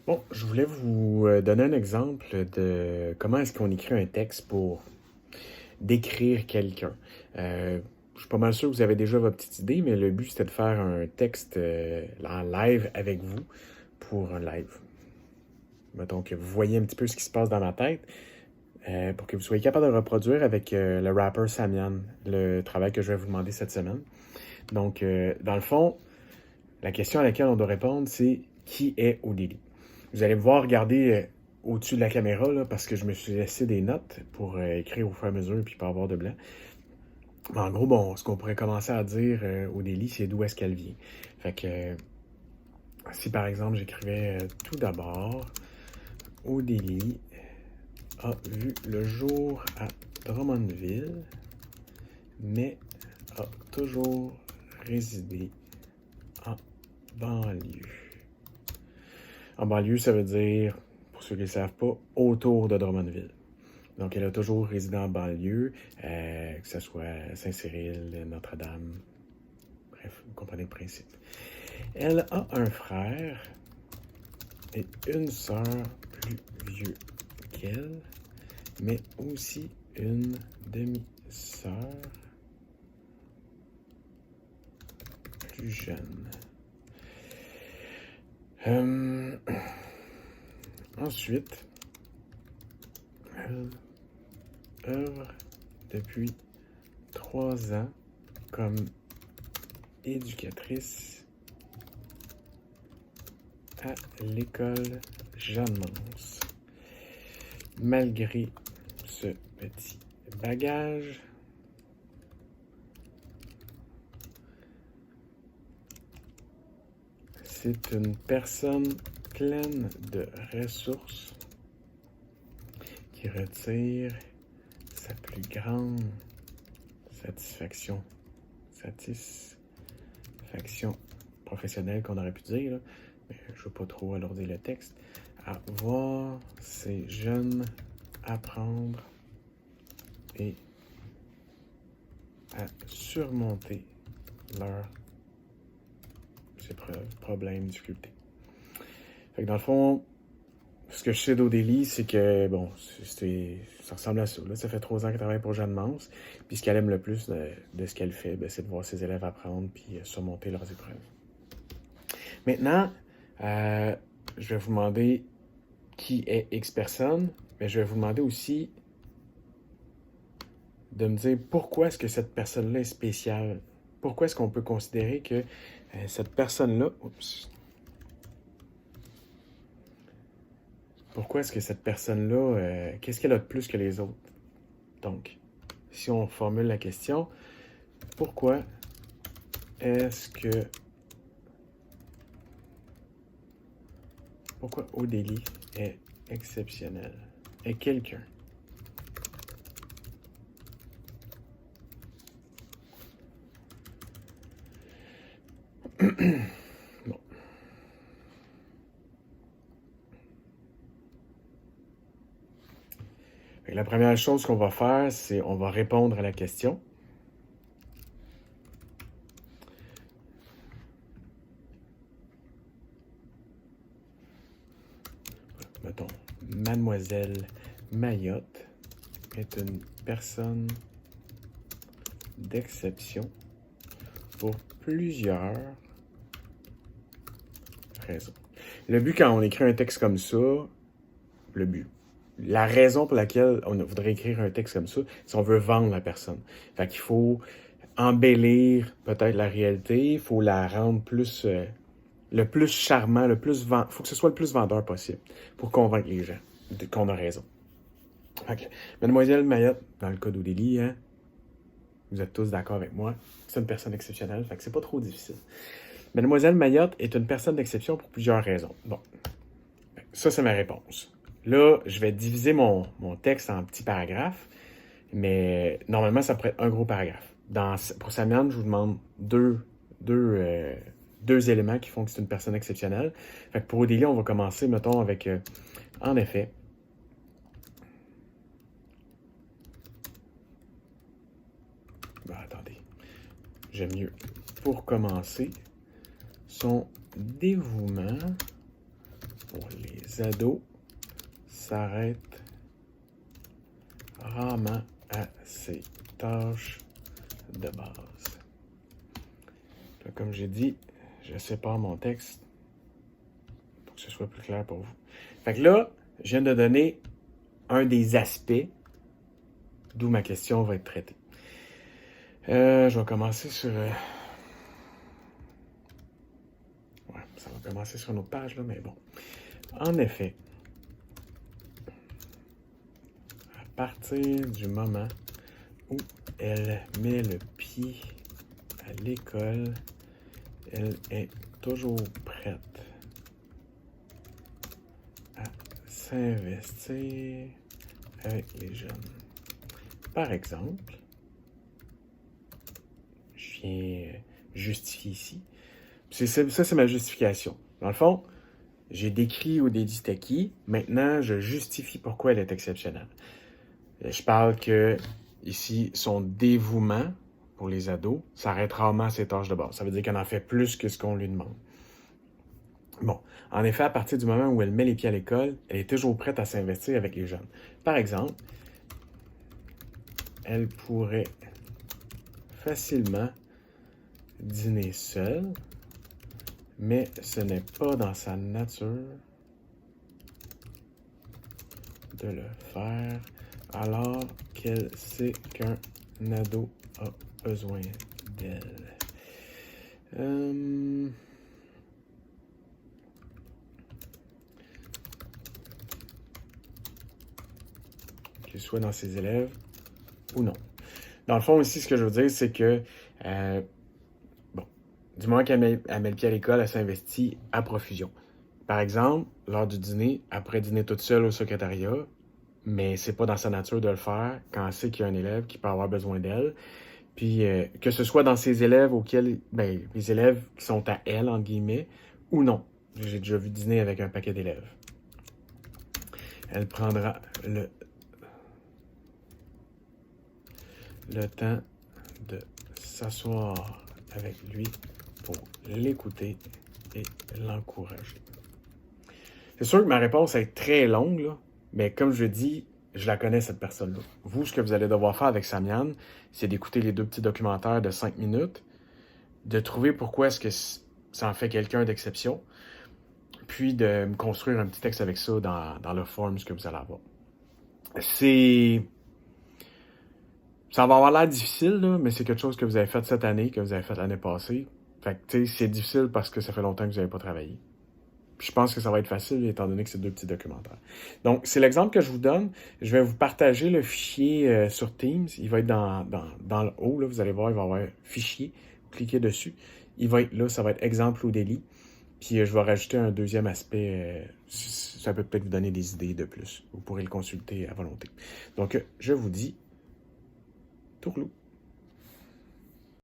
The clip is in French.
Bon, je voulais vous donner un exemple de comment est-ce qu'on écrit un texte pour décrire quelqu'un. Je suis pas mal sûr que vous avez déjà votre petite idée, mais le but c'était de faire un texte en live avec vous pour un live. Mettons que vous voyez un petit peu ce qui se passe dans ma tête pour que vous soyez capable de reproduire avec le rapper Samian, le travail que je vais vous demander cette semaine. Donc, dans le fond, la question à laquelle on doit répondre, c'est qui est Odélie? Vous allez me voir regarder au-dessus de la caméra là, parce que je me suis laissé des notes pour écrire au fur et à mesure puis pas avoir de blanc. Mais en gros, bon, ce qu'on pourrait commencer à dire Odélie, c'est d'où est-ce qu'elle vient. Fait que si par exemple j'écrivais tout d'abord Odélie a vu le jour à Drummondville, mais a toujours résidé en banlieue. En banlieue, ça veut dire, pour ceux qui ne le savent pas, autour de Drummondville. Donc, elle a toujours résidé en banlieue, que ce soit Saint-Cyril, Notre-Dame. Bref, vous comprenez le principe. Elle a un frère et une sœur plus vieux qu'elle, mais aussi une demi-sœur plus jeune. Ensuite, elle œuvre depuis 3 ans comme éducatrice à l'école Jeanne Mance. Malgré ce petit bagage, c'est une personne pleine de ressources qui retire sa plus grande satisfaction professionnelle qu'on aurait pu dire, là, mais je ne veux pas trop alourdir le texte, à voir ces jeunes apprendre et à surmonter leurs épreuves, problèmes, difficultés. Fait que dans le fond, ce que je sais d'Odélie, c'est que, bon, ça ressemble à ça. Là. Ça fait 3 ans qu'elle travaille pour Jeanne Mance. Puis ce qu'elle aime le plus de ce qu'elle fait, c'est de voir ses élèves apprendre puis surmonter leurs épreuves. Maintenant, je vais vous demander qui est X personne, mais je vais vous demander aussi de me dire pourquoi est-ce que cette personne-là est spéciale. Pourquoi est-ce qu'on peut considérer que cette personne-là... Oups. Pourquoi est-ce que cette personne-là, qu'est-ce qu'elle a de plus que les autres? Donc, si on formule la question, pourquoi est-ce que... Pourquoi Odélie est exceptionnelle? Est quelqu'un? Bon. La première chose qu'on va faire, c'est on va répondre à la question. Mettons, Mademoiselle Mayotte est une personne d'exception pour plusieurs raisons. Le but quand on écrit un texte comme ça, la raison pour laquelle on voudrait écrire un texte comme ça, c'est qu'on veut vendre la personne. Fait qu'il faut embellir peut-être la réalité, il faut la rendre plus, le plus charmant, faut que ce soit le plus vendeur possible pour convaincre les gens qu'on a raison. Fait que, Mademoiselle Mayotte, dans le cas d'Odélie, hein, vous êtes tous d'accord avec moi, c'est une personne exceptionnelle, fait que c'est pas trop difficile. Mademoiselle Mayotte est une personne d'exception pour plusieurs raisons. Bon, ça c'est ma réponse. Là, je vais diviser mon texte en petits paragraphes, mais normalement, ça pourrait être un gros paragraphe. Pour Samian, je vous demande deux éléments qui font que c'est une personne exceptionnelle. Fait que pour Odélie, on va commencer, mettons, avec en effet. Ben, attendez. J'aime mieux. Pour commencer, son dévouement pour les ados s'arrête rarement à ses tâches de base. Là, comme j'ai dit, je sépare mon texte pour que ce soit plus clair pour vous. Fait que là, je viens de donner un des aspects d'où ma question va être traitée. Je vais commencer sur... Ouais, ça va commencer sur une autre page, là, mais bon. En effet, à partir du moment où elle met le pied à l'école, elle est toujours prête à s'investir avec les jeunes. Par exemple, je viens justifier ici. Ça, c'est ma justification. Dans le fond, j'ai décrit ou dédit c'était qui. Maintenant, je justifie pourquoi elle est exceptionnelle. Je parle que, ici, son dévouement pour les ados s'arrête rarement à ses tâches de base. Ça veut dire qu'elle en fait plus que ce qu'on lui demande. Bon, en effet, à partir du moment où elle met les pieds à l'école, elle est toujours prête à s'investir avec les jeunes. Par exemple, elle pourrait facilement dîner seule, mais ce n'est pas dans sa nature de le faire alors qu'elle sait qu'un ado a besoin d'elle. Qu'il soit dans ses élèves ou non. Dans le fond, ici, ce que je veux dire, c'est que du moment qu'elle met le pied à l'école, elle s'investit à profusion. Par exemple, lors du dîner, elle pourrait dîner toute seule au secrétariat, mais c'est pas dans sa nature de le faire quand elle sait qu'il y a un élève qui peut avoir besoin d'elle. Puis que ce soit dans ses élèves auxquels, les élèves qui sont à elle, entre guillemets, ou non. J'ai déjà vu dîner avec un paquet d'élèves. Elle prendra le temps de s'asseoir avec lui pour l'écouter et l'encourager. C'est sûr que ma réponse est très longue, là, mais comme je dis, je la connais, cette personne-là. Vous, ce que vous allez devoir faire avec Samian, c'est d'écouter les 2 petits documentaires de 5 minutes, de trouver pourquoi est-ce que ça en fait quelqu'un d'exception, puis de me construire un petit texte avec ça dans le form que vous allez avoir. Ça va avoir l'air difficile, là, mais c'est quelque chose que vous avez fait cette année, que vous avez fait l'année passée. Fait que, tu sais, c'est difficile parce que ça fait longtemps que vous n'avez pas travaillé. Puis je pense que ça va être facile, étant donné que c'est 2 petits documentaires. Donc, c'est l'exemple que je vous donne. Je vais vous partager le fichier sur Teams. Il va être dans le haut, là, vous allez voir, il va y avoir un fichier. Vous cliquez dessus. Il va être là, ça va être exemple ou délit. Puis je vais rajouter un deuxième aspect. Ça peut peut-être vous donner des idées de plus. Vous pourrez le consulter à volonté. Donc, je vous dis, tourlou.